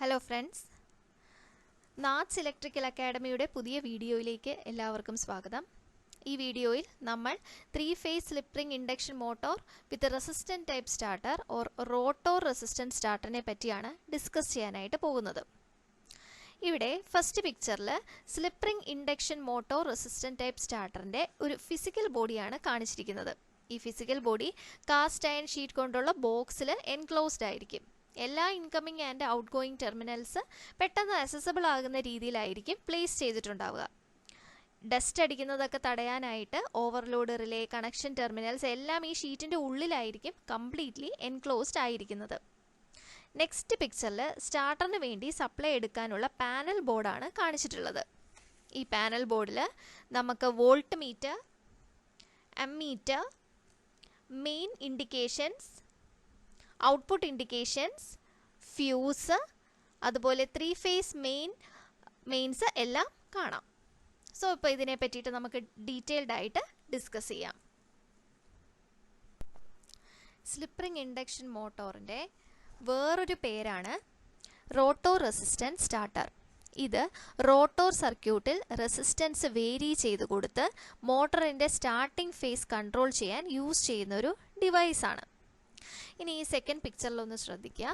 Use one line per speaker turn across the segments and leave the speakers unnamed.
Hello friends, Nats electrical അക്കാഡമിയുടെ പുതിയ വീഡിയോയിലേക്ക് എല്ലാവർക്കും സ്വാഗതം. ഈ വീഡിയോയിൽ നമ്മൾ 3 phase slip ring induction motor with resistant type starter or rotor resistant സ്റ്റാർട്ടറിനെ പറ്റിയാണ് ഡിസ്കസ് ചെയ്യാനായിട്ട് പോകുന്നത്. ഇവിടെ ഫസ്റ്റ് പിക്ചറിൽ slip ring induction motor resistant type സ്റ്റാർട്ടറിൻ്റെ ഒരു ഫിസിക്കൽ ബോഡിയാണ് കാണിച്ചിരിക്കുന്നത്. ഈ physical body cast iron sheet കൊണ്ടുള്ള ബോക്സിൽ എൻക്ലോസ്ഡ് ആയിരിക്കും. എല്ലാ incoming and outgoing terminals പെട്ടെന്ന് അക്സസിബിൾ ആകുന്ന രീതിയിലായിരിക്കും പ്ലേസ് ചെയ്തിട്ടുണ്ടാവുക. ഡസ്റ്റ് അടിക്കുന്നതൊക്കെ തടയാനായിട്ട് ഓവർലോഡ് റിലേ, കണക്ഷൻ ടെർമിനൽസ് എല്ലാം ഈ ഷീറ്റിൻ്റെ ഉള്ളിലായിരിക്കും കംപ്ലീറ്റ്ലി എൻക്ലോസ്ഡ് ആയിരിക്കുന്നത്. നെക്സ്റ്റ് പിക്ചറിൽ സ്റ്റാർട്ടറിന് വേണ്ടി സപ്ലൈ എടുക്കാനുള്ള പാനൽ ബോർഡാണ് കാണിച്ചിട്ടുള്ളത്. ഈ പാനൽ ബോർഡിൽ നമുക്ക് volt meter, ammeter, main indications, output indications, fuse, അതുപോലെ 3 phase മെയിൻസ് എല്ലാം കാണാം. സോ ഇപ്പോൾ ഇതിനെ പറ്റിയിട്ട് നമുക്ക് ഡീറ്റെയിൽഡ് ആയിട്ട് ഡിസ്കസ് ചെയ്യാം. സ്ലിപ്പ് റിംഗ് ഇൻഡക്ഷൻ മോട്ടോറിൻ്റെ വേറൊരു പേരാണ് റോട്ടോർ റെസിസ്റ്റൻസ് സ്റ്റാർട്ടർ. ഇത് റോട്ടോർ സർക്യൂട്ടിൽ റെസിസ്റ്റൻസ് വേരി ചെയ്ത് കൊടുത്ത് മോട്ടറിൻ്റെ സ്റ്റാർട്ടിംഗ് ഫേസ് കൺട്രോൾ ചെയ്യാൻ യൂസ് ചെയ്യുന്നൊരു ഡിവൈസാണ്. ഇനി ഈ സെക്കൻഡ് പിക്ചറിലൊന്ന് ശ്രദ്ധിക്കുക.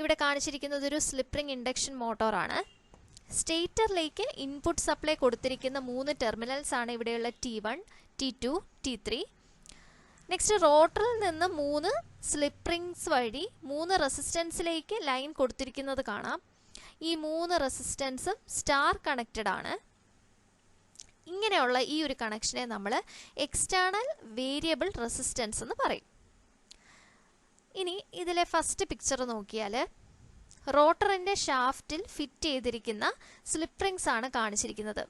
ഇവിടെ കാണിച്ചിരിക്കുന്നത് ഒരു സ്ലിപ്പ് റിംഗ് ഇൻഡക്ഷൻ മോട്ടോറാണ്. സ്റ്റേറ്ററിലേക്ക് ഇൻപുട്ട് സപ്ലൈ കൊടുത്തിരിക്കുന്ന 3 ടെർമിനൽസ് ആണ് ഇവിടെയുള്ള T1, T2, T3. നെക്സ്റ്റ് റോട്ടറിൽ നിന്ന് 3 സ്ലിപ്പ് റിംഗ്സ് വഴി 3 റെസിസ്റ്റൻസിലേക്ക് ലൈൻ കൊടുത്തിരിക്കുന്നത് കാണാം. ഈ 3 റെസിസ്റ്റൻസും സ്റ്റാർ കണക്റ്റഡ് ആണ്. ഇങ്ങനെയുള്ള ഈ ഒരു കണക്ഷനെ നമ്മൾ എക്സ്റ്റേണൽ വേരിയബിൾ റെസിസ്റ്റൻസ് എന്ന് പറയും. ഇനി ഇതിലെ ഫസ്റ്റ് പിക്ചർ നോക്കിയാൽ റോട്ടറിൻ്റെ ഷാഫ്റ്റിൽ ഫിറ്റ് ചെയ്തിരിക്കുന്ന സ്ലിപ്പ് റിംഗ്സ് ആണ് കാണിച്ചിരിക്കുന്നത്.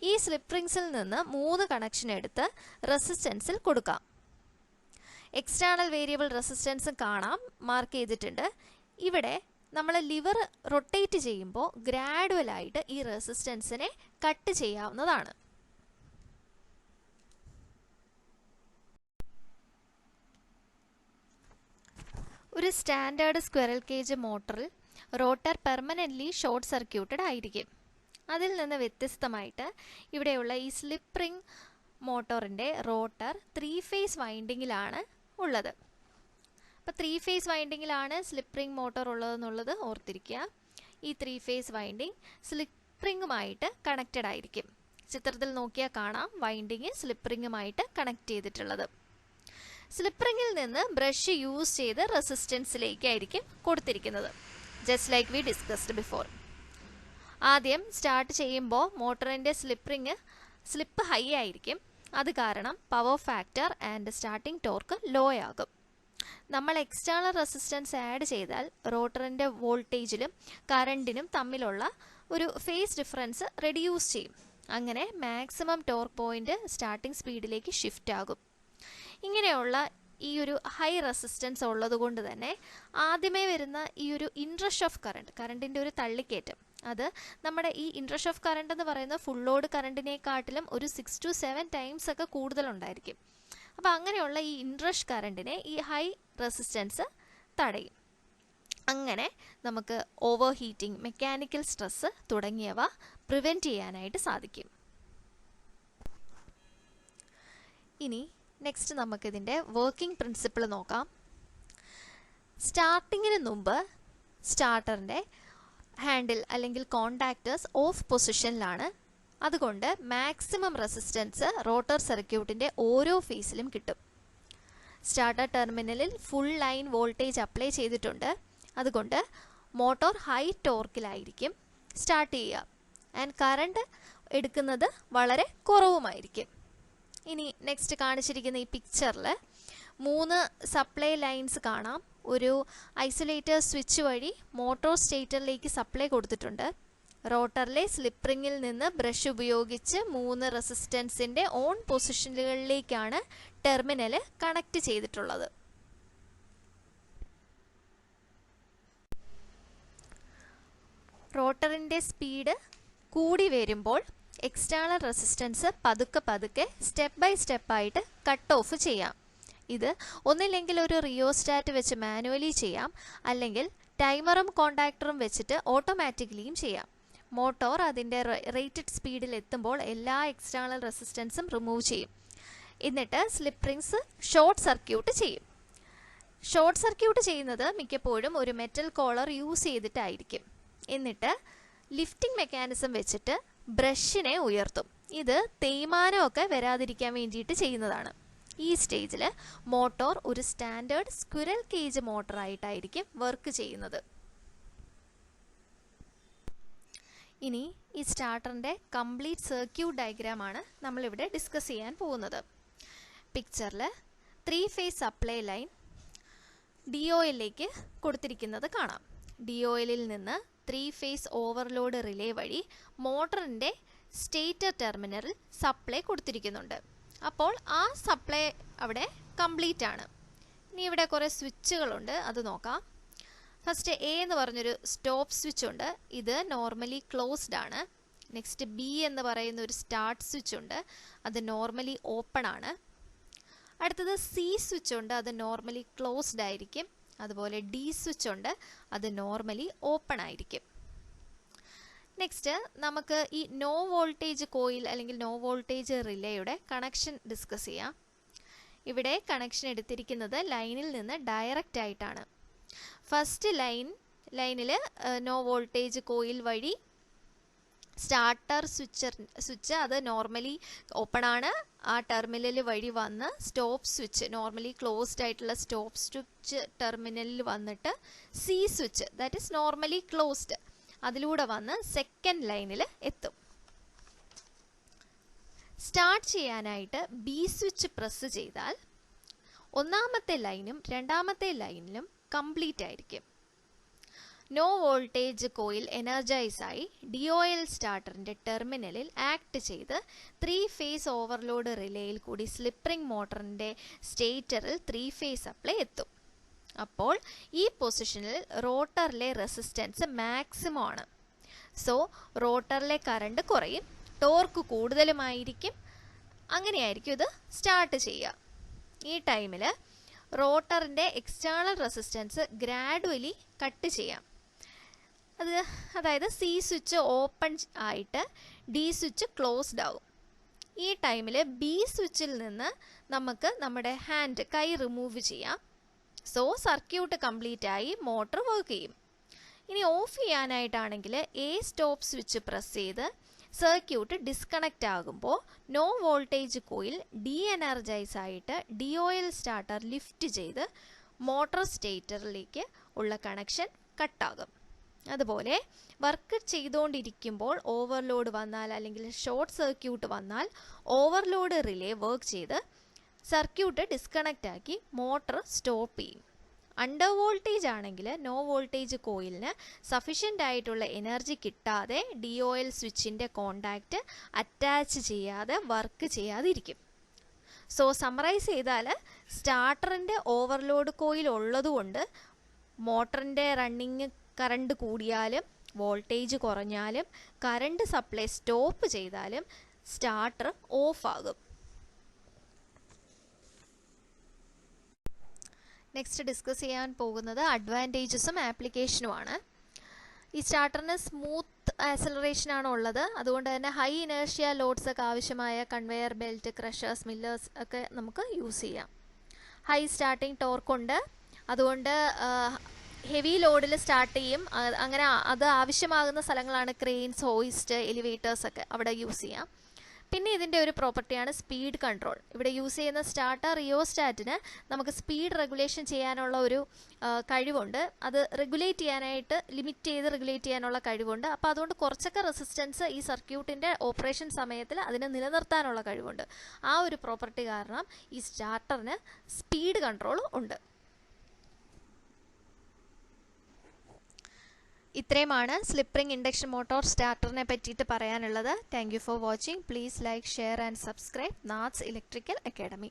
ഈ സ്ലിപ്പ് റിംഗ്സിൽ നിന്ന് 3 കണക്ഷൻ എടുത്ത് റെസിസ്റ്റൻസിൽ കൊടുക്കാം. എക്സ്റ്റേണൽ വേരിയബിൾ റെസിസ്റ്റൻസും കാണാം, മാർക്ക് ചെയ്തിട്ടുണ്ട്. ഇവിടെ നമ്മൾ ലിവർ റൊട്ടേറ്റ് ചെയ്യുമ്പോൾ ഗ്രാഡുവലായിട്ട് ഈ റെസിസ്റ്റൻസിനെ കട്ട് ചെയ്യാവുന്നതാണ്. ഒരു സ്റ്റാൻഡേർഡ് സ്ക്വയറൽ കേജ് മോട്ടറിൽ റോട്ടർ പെർമനൻ്റ്ലി ഷോർട്ട് സർക്യൂട്ടഡ് ആയിരിക്കും. അതിൽ നിന്ന് വ്യത്യസ്തമായിട്ട് ഇവിടെയുള്ള ഈ സ്ലിപ്പ് റിംഗ് മോട്ടോറിൻ്റെ റോട്ടർ 3 phase വൈൻഡിങ്ങിലാണ് ഉള്ളത്. അപ്പോൾ 3 phase വൈൻഡിങ്ങിലാണ് സ്ലിപ്പ് റിംഗ് മോട്ടോർ ഉള്ളതെന്നുള്ളത് ഓർത്തിരിക്കുക. ഈ 3 phase വൈൻഡിങ് സ്ലിപ്പ് റിംഗുമായിട്ട് കണക്റ്റഡ് ആയിരിക്കും. ചിത്രത്തിൽ നോക്കിയാൽ കാണാം വൈൻഡിങ് സ്ലിപ്പ് റിംഗുമായിട്ട് കണക്ട് ചെയ്തിട്ടുള്ളത്. സ്ലിപ്പ് റിംഗിൽ നിന്ന് ബ്രഷ് യൂസ് ചെയ്ത് റെസിസ്റ്റൻസിലേക്കായിരിക്കും കൊടുത്തിരിക്കുന്നത്. Just like we discussed before. ആദ്യം സ്റ്റാർട്ട് ചെയ്യുമ്പോൾ മോട്ടറിൻ്റെ സ്ലിപ്പ് ഹൈ ആയിരിക്കും. അത് കാരണം power factor and starting torque low ആകും. നമ്മൾ എക്സ്റ്റേണൽ റെസിസ്റ്റൻസ് ആഡ് ചെയ്താൽ റോട്ടറിൻ്റെ വോൾട്ടേജിലും കറണ്ടിനും തമ്മിലുള്ള ഒരു ഫേസ് ഡിഫറൻസ് റെഡ്യൂസ് ചെയ്യും. അങ്ങനെ മാക്സിമം ടോർക്ക് പോയിന്റ് സ്റ്റാർട്ടിംഗ് സ്പീഡിലേക്ക് ഷിഫ്റ്റ് ആകും. ഇങ്ങനെയുള്ള ഈ ഒരു ഹൈ റെസിസ്റ്റൻസ് ഉള്ളത് കൊണ്ട് തന്നെ ആദ്യമേ വരുന്ന ഈ ഒരു ഇൻട്രഷ് ഓഫ് കറണ്ടിൻ്റെ ഒരു തള്ളിക്കയറ്റം, അത് നമ്മുടെ ഈ ഇൻട്രഷ് ഓഫ് കറണ്ട് എന്ന് പറയുന്നത് ഫുൾ ലോഡ് കറണ്ടിനെക്കാട്ടിലും ഒരു 6 to 7 times ഒക്കെ കൂടുതലുണ്ടായിരിക്കും. അപ്പോൾ അങ്ങനെയുള്ള ഈ ഇൻട്രഷ് കറണ്ടിനെ ഈ ഹൈ റെസിസ്റ്റൻസ് തടയും. അങ്ങനെ നമുക്ക് ഓവർ ഹീറ്റിംഗ്, മെക്കാനിക്കൽ സ്ട്രെസ് തുടങ്ങിയവ പ്രിവെൻറ്റ് ചെയ്യാനായിട്ട് സാധിക്കും. ഇനി നെക്സ്റ്റ് നമുക്കിതിൻ്റെ വർക്കിംഗ് പ്രിൻസിപ്പിൾ നോക്കാം. സ്റ്റാർട്ടിങ്ങിന് മുമ്പ് സ്റ്റാർട്ടറിൻ്റെ ഹാൻഡിൽ അല്ലെങ്കിൽ കോണ്ടാക്ടേഴ്സ് ഓഫ് പൊസിഷനിലാണ്. അതുകൊണ്ട് മാക്സിമം റെസിസ്റ്റൻസ് റോട്ടർ സർക്യൂട്ടിൻ്റെ ഓരോ ഫേസിലും കിട്ടും. സ്റ്റാർട്ടർ ടെർമിനലിൽ ഫുൾ ലൈൻ വോൾട്ടേജ് അപ്ലൈ ചെയ്തിട്ടുണ്ട്. അതുകൊണ്ട് മോട്ടോർ ഹൈ ടോർക്കിലായിരിക്കും സ്റ്റാർട്ട് ചെയ്യുക. ആൻഡ് കറണ്ട് എടുക്കുന്നത് വളരെ കുറവുമായിരിക്കും. ഇനി നെക്സ്റ്റ് കാണിച്ചിരിക്കുന്ന ഈ പിക്ചറിൽ 3 സപ്ലൈ ലൈൻസ് കാണാം. ഒരു ഐസൊലേറ്റർ സ്വിച്ച് വഴി മോട്ടോർ സ്റ്റേറ്ററിലേക്ക് സപ്ലൈ കൊടുത്തിട്ടുണ്ട്. റോട്ടറിലെ സ്ലിപ്പ് റിംഗിൽ നിന്ന് ബ്രഷ് ഉപയോഗിച്ച് 3 റെസിസ്റ്റൻസിൻ്റെ ഓൺ പൊസിഷനുകളിലേക്കാണ് ടെർമിനൽ കണക്ട് ചെയ്തിട്ടുള്ളത്. റോട്ടറിൻ്റെ സ്പീഡ് കൂടി വരുമ്പോൾ എക്സ്റ്റേണൽ റെസിസ്റ്റൻസ് പതുക്കെ സ്റ്റെപ്പ് ബൈ സ്റ്റെപ്പായിട്ട് കട്ട് ഓഫ് ചെയ്യാം. ഇത് ഒന്നില്ലെങ്കിൽ ഒരു റിയോസ്റ്റാറ്റ് വെച്ച് മാനുവലി ചെയ്യാം, അല്ലെങ്കിൽ ടൈമറും കോണ്ടാക്ടറും വെച്ചിട്ട് ഓട്ടോമാറ്റിക്കലിയും ചെയ്യാം. മോട്ടോർ അതിൻ്റെ റേറ്റഡ് സ്പീഡിൽ എത്തുമ്പോൾ എല്ലാ എക്സ്റ്റേണൽ റെസിസ്റ്റൻസും റിമൂവ് ചെയ്യും. എന്നിട്ട് സ്ലിപ്പ് റിങ്സ് ഷോർട്ട് സർക്യൂട്ട് ചെയ്യും. ഷോർട്ട് സർക്യൂട്ട് ചെയ്യുന്നത് മിക്കപ്പോഴും ഒരു മെറ്റൽ കോളർ യൂസ് ചെയ്തിട്ടായിരിക്കും. എന്നിട്ട് ലിഫ്റ്റിംഗ് മെക്കാനിസം വെച്ചിട്ട് ബ്രഷിനെ ഉയർത്തും. ഇത് തേയ്മാനമൊക്കെ വരാതിരിക്കാൻ വേണ്ടിയിട്ട് ചെയ്യുന്നതാണ്. ഈ സ്റ്റേജിൽ മോട്ടോർ ഒരു സ്റ്റാൻഡേർഡ് സ്ക്വിറൽ കേജ് മോട്ടറായിട്ടായിരിക്കും വർക്ക് ചെയ്യുന്നത്. ഇനി ഈ സ്റ്റാർട്ടറിൻ്റെ കംപ്ലീറ്റ് സർക്യൂട്ട് ഡയഗ്രാമാണ് നമ്മളിവിടെ ഡിസ്കസ് ചെയ്യാൻ പോകുന്നത്. പിക്ചറിൽ 3 ഫേസ് സപ്ലൈ ലൈൻ DOLലേക്ക് കൊടുത്തിരിക്കുന്നത് കാണാം. DOLൽ നിന്ന് 3 ഫേസ് ഓവർലോഡ് റിലേ വഴി മോട്ടറിൻ്റെ സ്റ്റേറ്റർ ടെർമിനലിൽ സപ്ലൈ കൊടുത്തിരിക്കുന്നുണ്ട്. അപ്പോൾ ആ സപ്ലൈ അവിടെ കംപ്ലീറ്റ് ആണ്. ഇനി ഇവിടെ കുറേ സ്വിച്ചുകളുണ്ട്, അത് നോക്കാം. ഫസ്റ്റ് A എന്ന് പറഞ്ഞൊരു സ്റ്റോപ്പ് സ്വിച്ച് ഉണ്ട്. ഇത് നോർമലി ക്ലോസ്ഡ് ആണ്. നെക്സ്റ്റ് B എന്ന് പറയുന്ന ഒരു സ്റ്റാർട്ട് സ്വിച്ച് ഉണ്ട്. അത് നോർമലി ഓപ്പൺ ആണ്. അടുത്തത് C സ്വിച്ച് ഉണ്ട്. അത് നോർമലി ക്ലോസ്ഡ് ആയിരിക്കും. അതുപോലെ D സ്വിച്ച് ഉണ്ട്. അത് നോർമലി ഓപ്പൺ ആയിരിക്കും. നെക്സ്റ്റ് നമുക്ക് ഈ നോ വോൾട്ടേജ് കോയിൽ അല്ലെങ്കിൽ നോ വോൾട്ടേജ് റിലേയുടെ കണക്ഷൻ ഡിസ്കസ് ചെയ്യാം. ഇവിടെ കണക്ഷൻ എടുത്തിരിക്കുന്നത് ലൈനിൽ നിന്ന് ഡയറക്റ്റ് ആയിട്ടാണ്. ഫസ്റ്റ് ലൈനിൽ നോ വോൾട്ടേജ് കോയിൽ വഴി സ്റ്റാർട്ടർ സ്വിച്ച് അത് നോർമലി ഓപ്പൺ ആണ്. ആ ടെർമിനൽ വഴി വന്ന് സ്റ്റോപ്പ് സ്വിച്ച് നോർമലി ക്ലോസ്ഡ് ആയിട്ടുള്ള സ്റ്റോപ്പ് സ്വിച്ച് ടെർമിനലിൽ വന്നിട്ട് C switch that is normally closed അതിലൂടെ വന്ന് സെക്കൻഡ് ലൈനിൽ എത്തും. സ്റ്റാർട്ട് ചെയ്യാനായിട്ട് B സ്വിച്ച് പ്രസ് ചെയ്താൽ ഒന്നാമത്തെ ലൈനും രണ്ടാമത്തെ ലൈനിലും കംപ്ലീറ്റ് ആയിരിക്കും. നോ വോൾട്ടേജ് കോയിൽ എനർജൈസ് ആയി DOL സ്റ്റാർട്ടറിൻ്റെ ടെർമിനലിൽ ആക്ട് ചെയ്ത് 3 ഫേസ് ഓവർലോഡ് റിലേയിൽ കൂടി സ്ലിപ്പ് റിംഗ് മോട്ടറിൻ്റെ സ്റ്റേറ്ററിൽ 3 ഫേസ് സപ്ലൈ എത്തും. അപ്പോൾ ഈ പൊസിഷനിൽ റോട്ടറിലെ റെസിസ്റ്റൻസ് മാക്സിമം ആണ്. സോ റോട്ടറിലെ കറണ്ട് കുറയും, ടോർക്ക് കൂടുതലുമായിരിക്കും. അങ്ങനെയായിരിക്കും ഇത് സ്റ്റാർട്ട് ചെയ്യുക. ഈ ടൈമിൽ റോട്ടറിൻ്റെ എക്സ്റ്റേണൽ റെസിസ്റ്റൻസ് ഗ്രാഡുവലി കട്ട് ചെയ്യാം. അതായത് C സ്വിച്ച് ഓപ്പൺ ആയിട്ട് D സ്വിച്ച് ക്ലോസ്ഡ് ആകും. ഈ ടൈമിൽ B സ്വിച്ചിൽ നിന്ന് നമുക്ക് നമ്മുടെ കൈ റിമൂവ് ചെയ്യാം. സോ സർക്യൂട്ട് കംപ്ലീറ്റ് ആയി മോട്ടർ വർക്ക് ചെയ്യും. ഇനി ഓഫ് ചെയ്യാനായിട്ടാണെങ്കിൽ A സ്റ്റോപ്പ് സ്വിച്ച് പ്രസ് ചെയ്ത് സർക്യൂട്ട് ഡിസ്കണക്റ്റ് ആകുമ്പോൾ നോ വോൾട്ടേജ് കോയിൽ എനർജൈസ് ആയിട്ട് DOL സ്റ്റാർട്ടർ ലിഫ്റ്റ് ചെയ്ത് മോട്ടോർ സ്റ്റേറ്ററിലേക്ക് ഉള്ള കണക്ഷൻ കട്ടാകും. അതുപോലെ വർക്ക് ചെയ്തുകൊണ്ടിരിക്കുമ്പോൾ ഓവർലോഡ് വന്നാൽ അല്ലെങ്കിൽ ഷോർട്ട് സർക്യൂട്ട് വന്നാൽ ഓവർലോഡ് റിലേ വർക്ക് ചെയ്ത് സർക്യൂട്ട് ഡിസ്കണക്റ്റ് ആക്കി മോട്ടർ സ്റ്റോപ്പ് ചെയ്യും. അണ്ടർ വോൾട്ടേജ് ആണെങ്കിൽ നോ വോൾട്ടേജ് കോയിലിന് സഫീഷ്യൻ്റ് ആയിട്ടുള്ള എനർജി കിട്ടാതെ DOL സ്വിച്ചിൻ്റെ കോണ്ടാക്റ്റ് അറ്റാച്ച് ചെയ്യാതെ വർക്ക് ചെയ്യാതിരിക്കും. സോ സമ്മറൈസ് ചെയ്താൽ സ്റ്റാർട്ടറിൻ്റെ ഓവർലോഡ് കോയിൽ ഉള്ളതുകൊണ്ട് മോട്ടറിൻ്റെ റണ്ണിങ് കറണ്ട് കൂടിയാലും വോൾട്ടേജ് കുറഞ്ഞാലും കറണ്ട് സപ്ലൈ സ്റ്റോപ്പ് ചെയ്താലും സ്റ്റാർട്ടർ ഓഫ് ആകും. നെക്സ്റ്റ് ഡിസ്കസ് ചെയ്യാൻ പോകുന്നത് അഡ്വാൻറ്റേജസും ആപ്ലിക്കേഷനുമാണ്. ഈ സ്റ്റാർട്ടറിന് സ്മൂത്ത് ആക്സലറേഷനാണ് ഉള്ളത്. അതുകൊണ്ട് തന്നെ ഹൈ ഇനേർഷ്യ ലോഡ്സ് ഒക്കെ ആവശ്യമായ കൺവെയർ ബെൽറ്റ്, ക്രഷേഴ്സ്, മില്ലേഴ്സ് ഒക്കെ നമുക്ക് യൂസ് ചെയ്യാം. ഹൈ സ്റ്റാർട്ടിംഗ് ടോർക്കുണ്ട്. അതുകൊണ്ട് ഹെവി ലോഡിൽ സ്റ്റാർട്ട് ചെയ്യും. അങ്ങനെ അത് ആവശ്യമാകുന്ന സ്ഥലങ്ങളാണ് ക്രെയിൻസ്, ഹോയിസ്റ്റ്, എലിവേറ്റേഴ്സ് ഒക്കെ അവിടെ യൂസ് ചെയ്യാം. പിന്നെ ഇതിൻ്റെ ഒരു പ്രോപ്പർട്ടിയാണ് സ്പീഡ് കൺട്രോൾ. ഇവിടെ യൂസ് ചെയ്യുന്ന സ്റ്റാർട്ടർ റിയോസ്റ്റാറ്റിന് നമുക്ക് സ്പീഡ് റെഗുലേഷൻ ചെയ്യാനുള്ള ഒരു കഴിവുണ്ട്. അത് റെഗുലേറ്റ് ചെയ്യാനായിട്ട് ലിമിറ്റ് ചെയ്ത് റെഗുലേറ്റ് ചെയ്യാനുള്ള കഴിവുണ്ട്. അപ്പോൾ അതുകൊണ്ട് കുറച്ചൊക്കെ റെസിസ്റ്റൻസ് ഈ സർക്യൂട്ടിൻ്റെ ഓപ്പറേഷൻ സമയത്തിൽ അതിനെ നിലനിർത്താനുള്ള കഴിവുണ്ട്. ആ ഒരു പ്രോപ്പർട്ടി കാരണം ഈ സ്റ്റാർട്ടറിന് സ്പീഡ് കൺട്രോൾ ഉണ്ട്. ഇത്രയുമാണ് സ്ലിപ്പ് റിംഗ് ഇൻഡക്ഷൻ മോട്ടോർ സ്റ്റാർട്ടറിനെ പറ്റിയിട്ട് പറയാനുള്ളത്. Thank you for watching. Please like, share and subscribe Nats electrical academy.